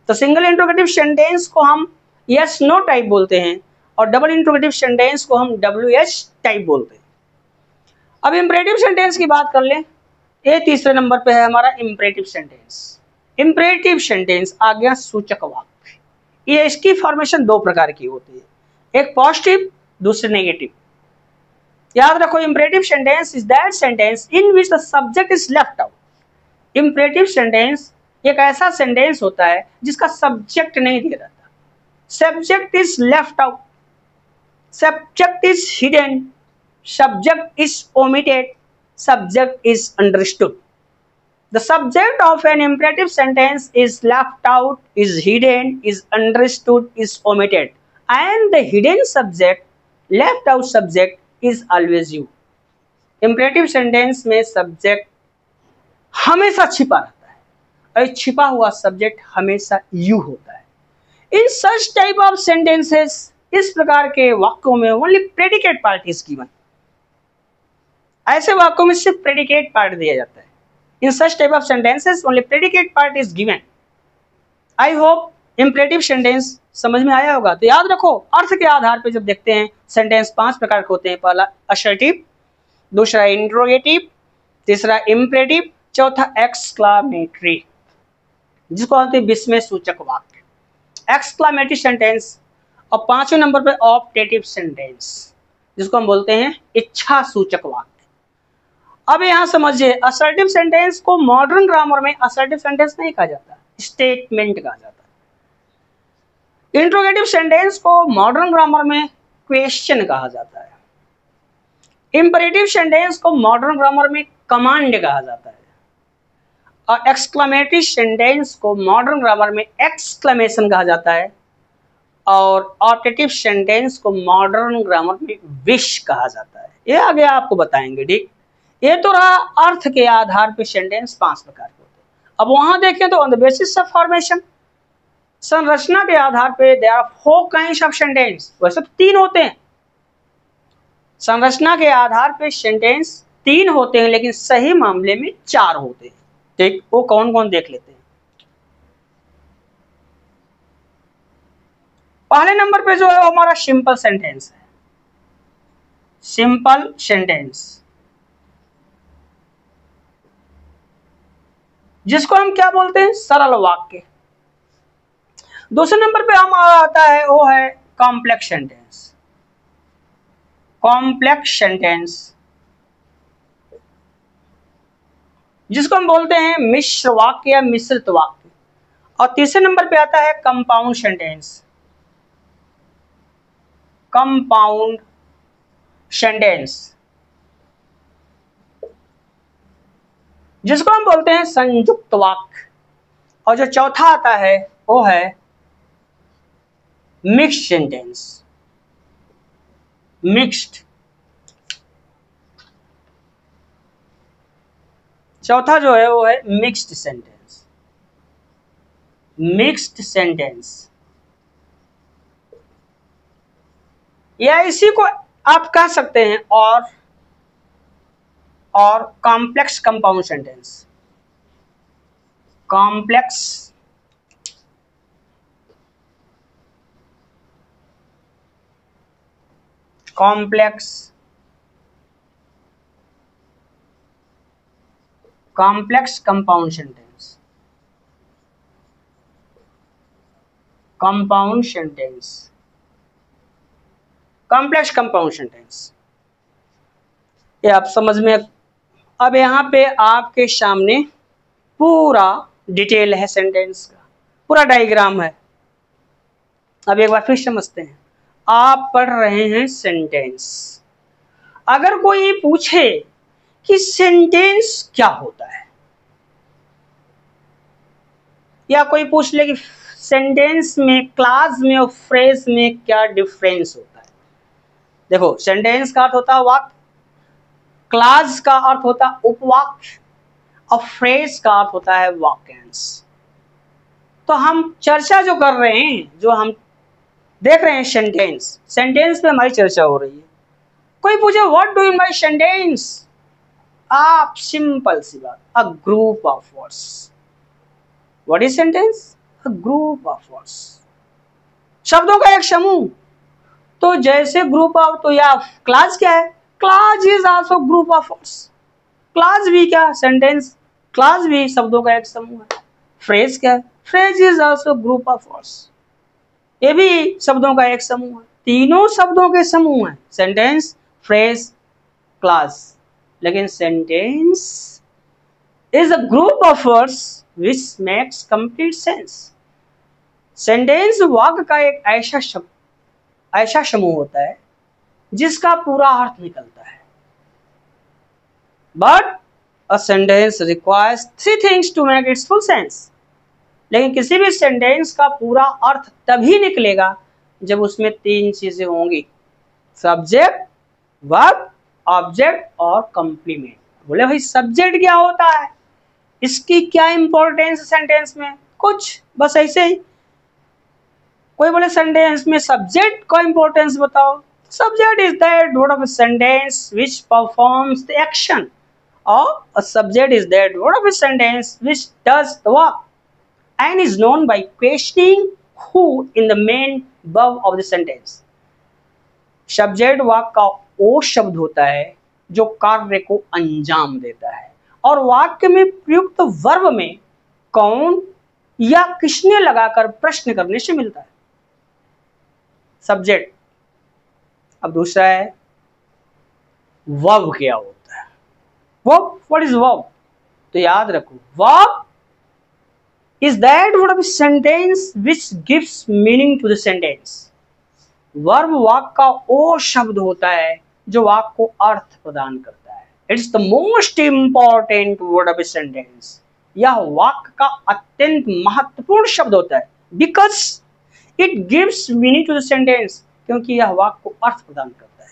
तो सिंगल इंट्रोगेटिव सेंटेंस को हम यस नो टाइप बोलते हैं और डबल इंट्रोगेटिव सेंटेंस को हम WH टाइप बोलते हैं। अब इंपरेटिव सेंटेंस की बात कर लें, ये तीसरे नंबर पे है हमारा इंपरेटिव सेंटेंस। इंपरेटिव सेंटेंस आज्ञा सूचक वाक्य। ये इसकी फॉर्मेशन 2 प्रकार की होती है, एक पॉजिटिव, दूसरे नेगेटिव। याद रखो, imperative sentence is that sentence in which the subject is left out. Imperative sentence एक ऐसा सेंटेंस होता है जिसका सब्जेक्ट नहीं दिया जाता। Subject is left out, subject is hidden, subject is omitted, subject is understood. The subject of an imperative sentence is left out, is hidden, is understood, is omitted, and the hidden subject, left out subject is always you. Imperative sentence में subject हमेशा छिपा रहता है और छिपा हुआ subject हमेशा you होता है। In such type of sentences, इस प्रकार के वाक्यों में only predicate part is given। ऐसे वाक्यों में सिर्फ प्रेडिकेट पार्ट दिया जाता है। In such type of sentences only predicate part is given. I hope imperative sentence समझ में आया होगा। तो याद रखो, अर्थ के आधार पर जब देखते हैं सेंटेंस 5 प्रकार के होते हैं। पहला असर्टिव, दूसरा इंट्रोगेटिव, तीसरा इंपरेटिव, चौथा एक्सक्लामेटरी, जिसको बोलते हैं विस्मय सूचक वाक्य, एक्सक्लामेटरी सेंटेंस। और 5वें नंबर पर ऑप्टेटिव सेंटेंस, जिसको हम बोलते हैं इच्छा सूचक वाक्य। अब यहां समझिए, असर्टिव सेंटेंस को मॉडर्न ग्रामर में असर्टिव सेंटेंस नहीं कहा जाता, स्टेटमेंट कहा जाता है। इंट्रोगेटिव सेंटेंस को मॉडर्न ग्रामर में क्वेश्चन कहा जाता है। इंपरेटिव सेंटेंस को मॉडर्न ग्रामर में कमांड कहा जाता है। और एक्सक्लेमेटरी सेंटेंस को मॉडर्न ग्रामर में एक्सक्लेमेशन कहा जाता है। और ऑप्टेटिव सेंटेंस को मॉडर्न ग्रामर में विश कहा जाता है। ये आगे आपको बताएंगे। ठीक, ये तो रहा अर्थ के आधार पर सेंटेंस 5 प्रकार के होते हैं। अब वहां देखें तो on the basis of formation, संरचना के आधार पे there are 4 kinds of sentence. वैसे तो 3 होते हैं, संरचना के आधार पे सेंटेंस 3 होते हैं, लेकिन सही मामले में 4 होते हैं। ठीक, वो कौन कौन देख लेते हैं। पहले नंबर पे जो है वो हमारा सिंपल सेंटेंस है। सिंपल सेंटेंस जिसको हम क्या बोलते हैं, सरल वाक्य। दूसरे नंबर पे हम आता है वो है कॉम्प्लेक्स सेंटेंस। कॉम्प्लेक्स सेंटेंस जिसको हम बोलते हैं मिश्र वाक्य या मिश्रित वाक्य। और तीसरे नंबर पे आता है कंपाउंड सेंटेंस। कंपाउंड सेंटेंस जिसको हम बोलते हैं संयुक्त वाक्य। और जो चौथा आता है वो है मिक्स्ड सेंटेंस। मिक्स्ड, चौथा जो है वो है मिक्स्ड सेंटेंस। मिक्स्ड सेंटेंस या इसी को आप कह सकते हैं और complex compound sentence. Complex complex complex compound sentence. Compound sentence, complex compound sentence, ये आप समझ में। अब यहाँ पे आपके सामने पूरा डिटेल है सेंटेंस का, पूरा डायग्राम है। अब एक बार फिर समझते हैं। आप पढ़ रहे हैं सेंटेंस। अगर कोई पूछे कि सेंटेंस क्या होता है, या कोई पूछ ले कि सेंटेंस में, क्लास में और फ्रेज में क्या डिफरेंस होता है। देखो, सेंटेंस का अर्थ होता है वाक्य, क्लास का अर्थ होता है उपवाक्य, और फ्रेज का अर्थ होता है वाक्यांश। तो हम चर्चा जो कर रहे हैं, जो हम देख रहे हैं सेंटेंस, सेंटेंस पे हमारी चर्चा हो रही है। कोई पूछे what do you mean by sentence, आप सिंपल सी बात, अ group of words. What is sentence, a group of words, शब्दों का एक समूह। तो जैसे ग्रुप ऑफ, तो या क्लास क्या है, class is also group of words. Class भी क्या, सेंटेंस, क्लास भी शब्दों का एक समूह है। फ्रेज क्या है, phrase is also group of words, ये भी शब्दों का एक समूह है। तीनों शब्दों के समूह है, सेंटेंस, फ्रेज, क्लास। लेकिन sentence is a group of words which makes complete sense. Sentence वाक्य का एक ऐसा समूह होता है जिसका पूरा अर्थ निकलता है। But a sentence requires 3 things to make its full sense. लेकिन किसी भी सेंटेंस का पूरा अर्थ तभी निकलेगा जब उसमें 3 चीजें होंगी, सब्जेक्ट, वर्ब, ऑब्जेक्ट और कंप्लीमेंट। बोले भाई सब्जेक्ट क्या होता है, इसकी क्या इंपॉर्टेंस सेंटेंस में, कुछ बस ऐसे ही। कोई बोले सेंटेंस में सब्जेक्ट का इंपॉर्टेंस बताओ, subject is that word of a sentence which performs the action, और a subject is that word of a sentence which does the work and is known by questioning who in the main verb of the sentence। Subject वाक्य का वो शब्द होता है जो कार्य को अंजाम देता है, और वाक्य में प्रयुक्त वर्ब में कौन या किसने लगाकर प्रश्न करने से मिलता है, सब्जेक्ट। अब दूसरा है वर्ब क्या होता है, वर्ब, व्हाट इज वर्ब। तो याद रखो, verb is that word of a sentence which gives meaning to the sentence। Verb वाक्य का वो शब्द होता है जो वाक्य को अर्थ प्रदान करता है। It's the most important word of a sentence. यह वाक्य का अत्यंत महत्वपूर्ण शब्द होता है, because it gives meaning to the sentence, क्योंकि यह वाक्य को अर्थ प्रदान करता है।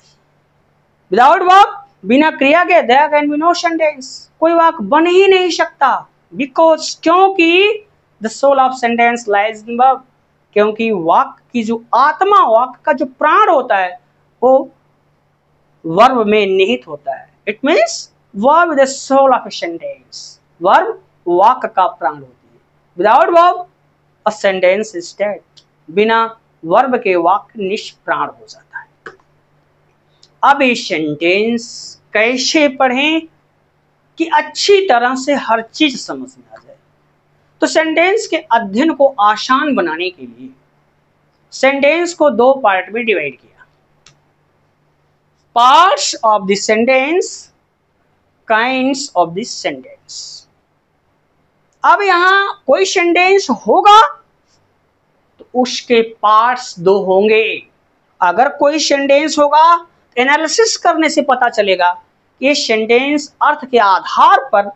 विदाउट वर्ब, बिना क्रिया के, there can be no sentence, कोई वाक्य बन ही नहीं सकता। बिकॉज, क्योंकि the soul of sentence lies in verb, क्योंकि वाक्य की जो आत्मा, वाक्य का जो प्राण होता है वो वर्ब में निहित होता है। It means verb is the soul of a sentence. Verb वाक्य का प्राण होती है। Without verb a sentence is dead. बिना वर्ब के वाक्य निष्प्राण हो जाता है। अब ये सेंटेंस कैसे पढ़ें कि अच्छी तरह से हर चीज समझ में आ जाए? तो सेंटेंस के अध्ययन को आसान बनाने के लिए सेंटेंस को दो पार्ट में डिवाइड किया। Parts of the sentence, kinds of the sentence. अब यहां कोई सेंटेंस होगा तो उसके पार्ट्स दो होंगे। अगर कोई सेंटेंस होगा तो एनालिसिस करने से पता चलेगा कि ये सेंटेंस अर्थ के आधार पर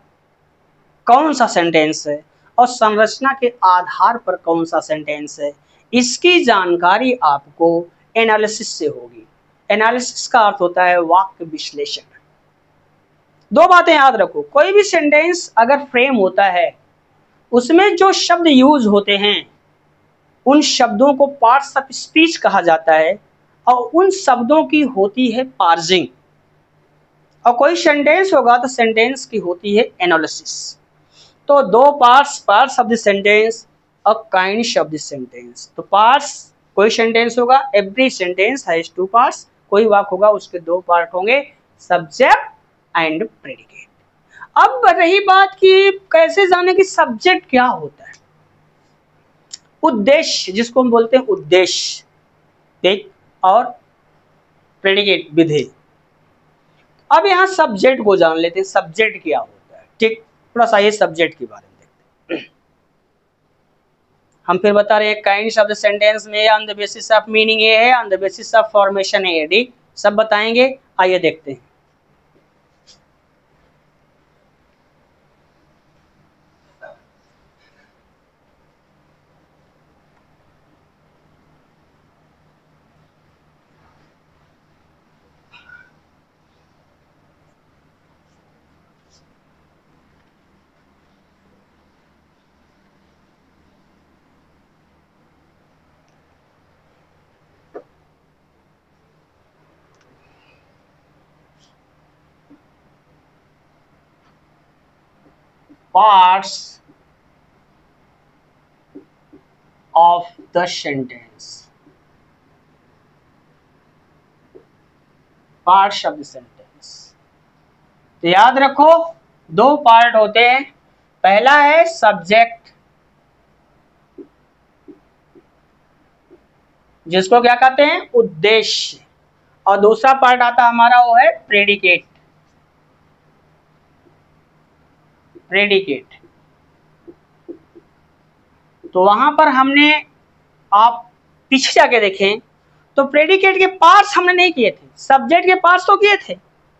कौन सा सेंटेंस है और संरचना के आधार पर कौन सा सेंटेंस है। इसकी जानकारी आपको एनालिसिस से होगी। एनालिसिस का अर्थ होता है वाक्य विश्लेषण। दो बातें याद रखो, कोई भी सेंटेंस अगर फ्रेम होता है उसमें जो शब्द यूज होते हैं उन शब्दों को पार्ट्स ऑफ स्पीच कहा जाता है और उन शब्दों की होती है पार्जिंग। और कोई सेंटेंस होगा तो सेंटेंस की होती है एनालिसिस। तो दो पार्ट्स ऑफ द सेंटेंस और काइंड्स ऑफ द सेंटेंस। तो पार्ट्स, कोई सेंटेंस होगा, every sentence has two parts. कोई वाक्य होगा उसके दो पार्ट होंगे, सब्जेक्ट एंड प्रेडिकेट। अब रही बात कि कैसे जाने कि सब्जेक्ट क्या होता है। उद्देश्य, जिसको हम बोलते हैं उद्देश्य, ठीक, और प्रेडिकेट, विधेय। अब यहां सब्जेक्ट को जान लेते हैं, सब्जेक्ट क्या होता है। ठीक, थोड़ा सा ये सब्जेक्ट के बारे में देखते हैं। हम फिर बता रहे हैं काइंड्स ऑफ द सेंटेंस में on the basis of meaning ये है, on the basis of formation है, ठीक, सब बताएंगे। आइए देखते हैं। Parts of the sentence. Parts of the sentence. तो याद रखो दो पार्ट होते हैं। पहला है सब्जेक्ट, जिसको क्या कहते हैं, उद्देश्य। और दूसरा पार्ट आता हमारा वो है प्रेडिकेट। प्रेडिकेट, तो वहां पर हमने, आप पीछे जाके देखें तो प्रेडिकेट के पार्ट्स हमने नहीं किए थे, सब्जेक्ट के पार्ट्स तो किए थे,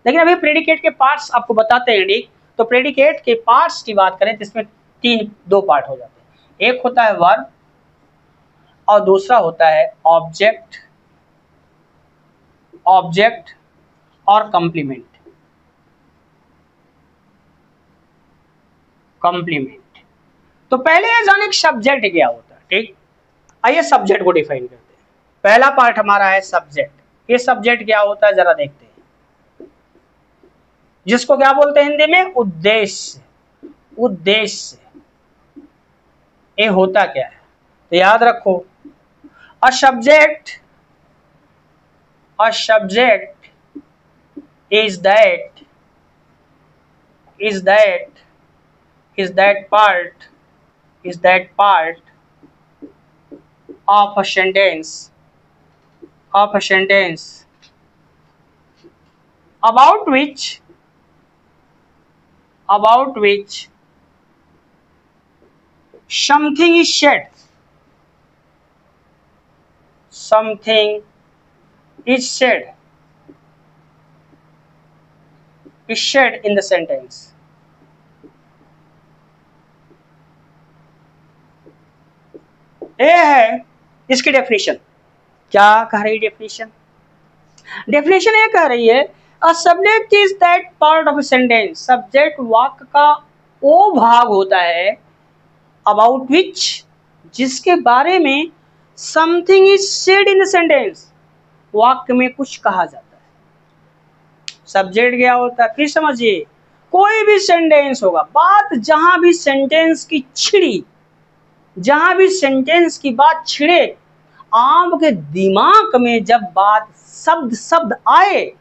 लेकिन अभी प्रेडिकेट के पार्ट्स आपको बताते हैं। ठीक, तो प्रेडिकेट के पार्ट्स की बात करें तो इसमें दो पार्ट हो जाते हैं। एक होता है वर्ब और दूसरा होता है ऑब्जेक्ट, ऑब्जेक्ट और कंप्लीमेंट। कंप्लीमेंट, तो पहले ये जाने कि सब्जेक्ट क्या होता है। ठीक, आइए सब्जेक्ट को डिफाइन करते हैं। पहला पार्ट हमारा है सब्जेक्ट। ये सब्जेक्ट क्या होता है जरा देखते हैं, जिसको क्या बोलते हैं हिंदी में, उद्देश्य। उद्देश्य ये होता क्या है, तो याद रखो, a subject is that part of a sentence about which something is said. Something is said in the sentence. ये है इसकी डेफिनेशन। क्या कह रही है डेफिनेशन? डेफिनेशन ये कह रही है, a subject is that part of a sentence. Subject वाक्य का वो भाग होता है अबाउट विच, जिसके बारे में something is said in the sentence, वाक्य में कुछ कहा जाता है। सब्जेक्ट क्या होता है फिर समझिए, कोई भी सेंटेंस होगा, बात जहां भी सेंटेंस की छिड़ी, जहां भी सेंटेंस की बात छिड़े, आपके दिमाग में जब बात शब्द शब्द आए,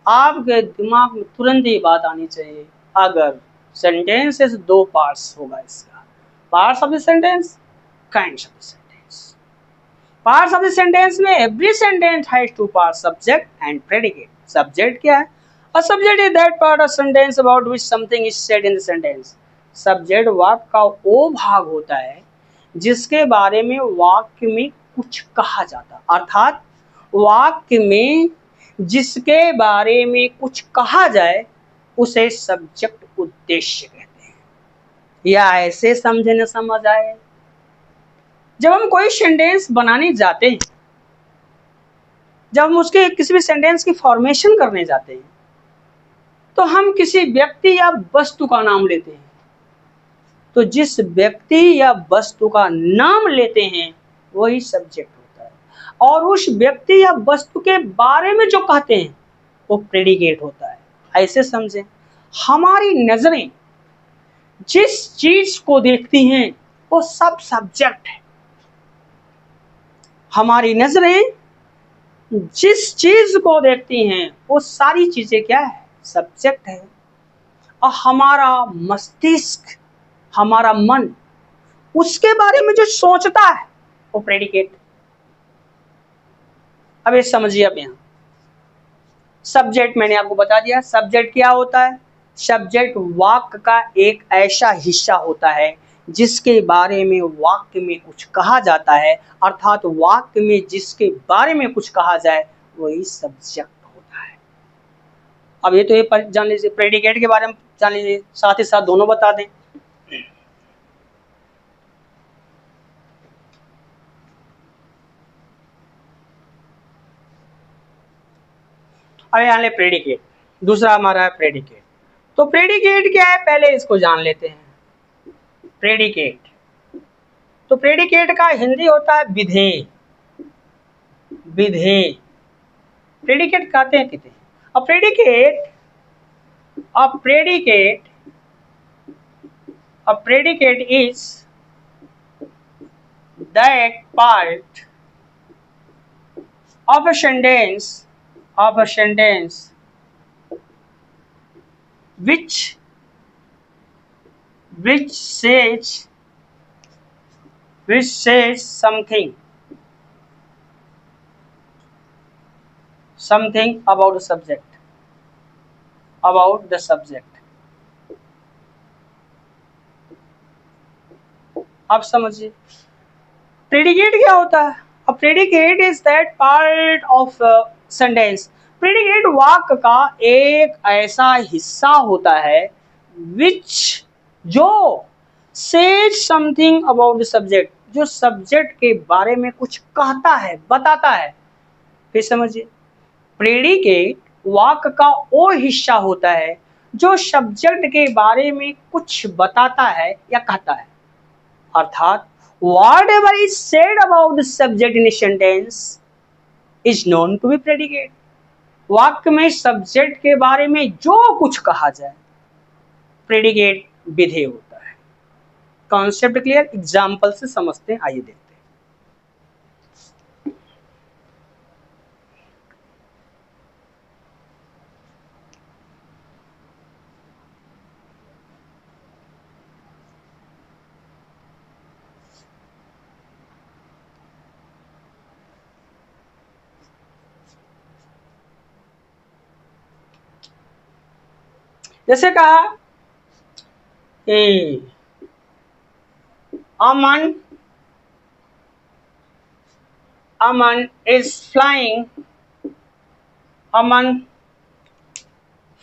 आपके दिमाग में तुरंत ये बात आनी चाहिए, अगर सेंटेंस दो पार्ट्स होगा इसका, parts of the sentence, kinds of the sentence. Parts of the sentence में every sentence has two parts, subject and predicate. Subject क्या है? A subject is that part of sentence about which something is said in the sentence. Subject वाक्य का वो भाग होता है जिसके बारे में वाक्य में कुछ कहा जाता, अर्थात वाक्य में जिसके बारे में कुछ कहा जाए उसे सब्जेक्ट उद्देश्य कहते हैं। या ऐसे समझे न समझ आए, जब हम कोई सेंटेंस बनाने जाते हैं, जब हम उसके किसी भी सेंटेंस की फॉर्मेशन करने जाते हैं, तो हम किसी व्यक्ति या वस्तु का नाम लेते हैं। तो जिस व्यक्ति या वस्तु का नाम लेते हैं वही सब्जेक्ट होता है, और उस व्यक्ति या वस्तु के बारे में जो कहते हैं वो प्रेडिकेट होता है। ऐसे समझें, हमारी नजरें जिस चीज को देखती हैं वो सब सब्जेक्ट है। हमारी नजरें जिस चीज को देखती हैं वो सारी चीजें क्या है? सब्जेक्ट है। और हमारा मस्तिष्क, हमारा मन उसके बारे में जो सोचता है वो प्रेडिकेट। अब ये समझिए, अब यहाँ सब्जेक्ट मैंने आपको बता दिया। सब्जेक्ट क्या होता है? सब्जेक्ट वाक्य का एक ऐसा हिस्सा होता है जिसके बारे में वाक्य में कुछ कहा जाता है, अर्थात वाक्य में जिसके बारे में कुछ कहा जाए वही सब्जेक्ट होता है। अब ये तो ये जान लीजिए, प्रेडिकेट के बारे में जान लीजिए, साथ ही साथ दोनों बता दें। अब यहाँ ले प्रेडिकेट, दूसरा हमारा है प्रेडिकेट। तो प्रेडिकेट क्या है पहले इसको जान लेते हैं। प्रेडिकेट, तो प्रेडिकेट का हिंदी होता है विधेय। विधेय प्रेडिकेट कहते हैं कितने। अब predicate is that part of a sentence which says something about the subject, अब समझिए प्रेडिकेट क्या होता है। अब predicate is that part of sentence. Predicate वाक्य का एक ऐसा हिस्सा होता है विच, जो says something about the subject, जो सब्जेक्ट के बारे में कुछ कहता है, बताता है। फिर समझिए, प्रेडिकेट वाक्य का वो हिस्सा होता है जो सब्जेक्ट के बारे में कुछ बताता है या कहता है, अर्थात whatever is said about the subject in a sentence is known to be predicate। वाक्य में सब्जेक्ट के बारे में जो कुछ कहा जाए प्रेडिकेट विधेय होता है। Concept clear? एग्जाम्पल से समझते हैं, आइए देखते हैं। जैसे कहा Aman is flying, Aman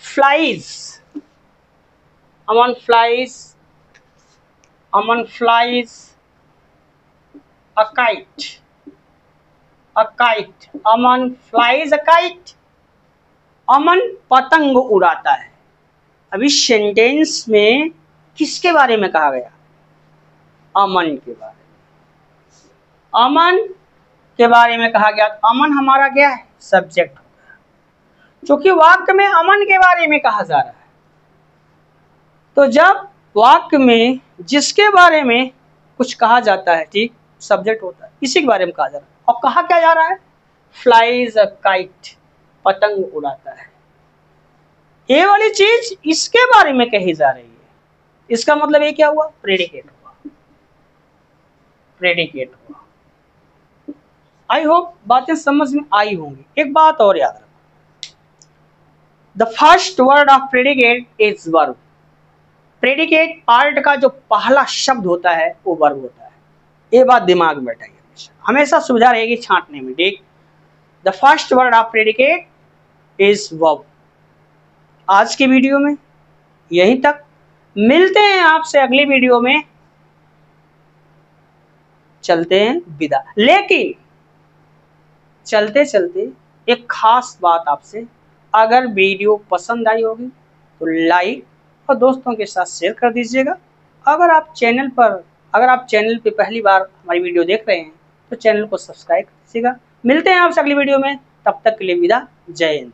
flies a kite, Aman flies a kite, Aman पतंग उड़ाता है। अब इस सेंटेंस में किसके बारे में कहा गया? अमन के बारे में। अमन के बारे में कहा गया। अमन हमारा क्या है? सब्जेक्ट होगा, क्योंकि वाक्य में अमन के बारे में कहा जा रहा है। तो जब वाक्य में जिसके बारे में कुछ कहा जाता है, ठीक, सब्जेक्ट होता है, इसी के बारे में कहा जा रहा है। और कहा क्या जा रहा है? फ्लाइज अ काइट, पतंग उड़ाता है। ये वाली चीज इसके बारे में कही जा रही है। इसका मतलब ये क्या हुआ? प्रेडिकेट हुआ, प्रेडिकेट हुआ। आई होप बातें समझ में आई होंगी। एक बात और याद रखो, the first word of predicate is verb. Predicate part का जो पहला शब्द होता है वो वर्ब होता है। ये बात दिमाग में बैठाइए, हमेशा सुविधा रहेगी छांटने में, ठीक। The first word of predicate is verb. आज की वीडियो में यहीं तक, मिलते हैं आपसे अगली वीडियो में। चलते हैं विदा। लेकिन चलते चलते एक खास बात आपसे, अगर वीडियो पसंद आई होगी तो लाइक और दोस्तों के साथ शेयर कर दीजिएगा। अगर आप चैनल पे पहली बार हमारी वीडियो देख रहे हैं तो चैनल को सब्सक्राइब कर दीजिएगा। मिलते हैं आपसे अगली वीडियो में, तब तक के लिए विदा। जय हिंद।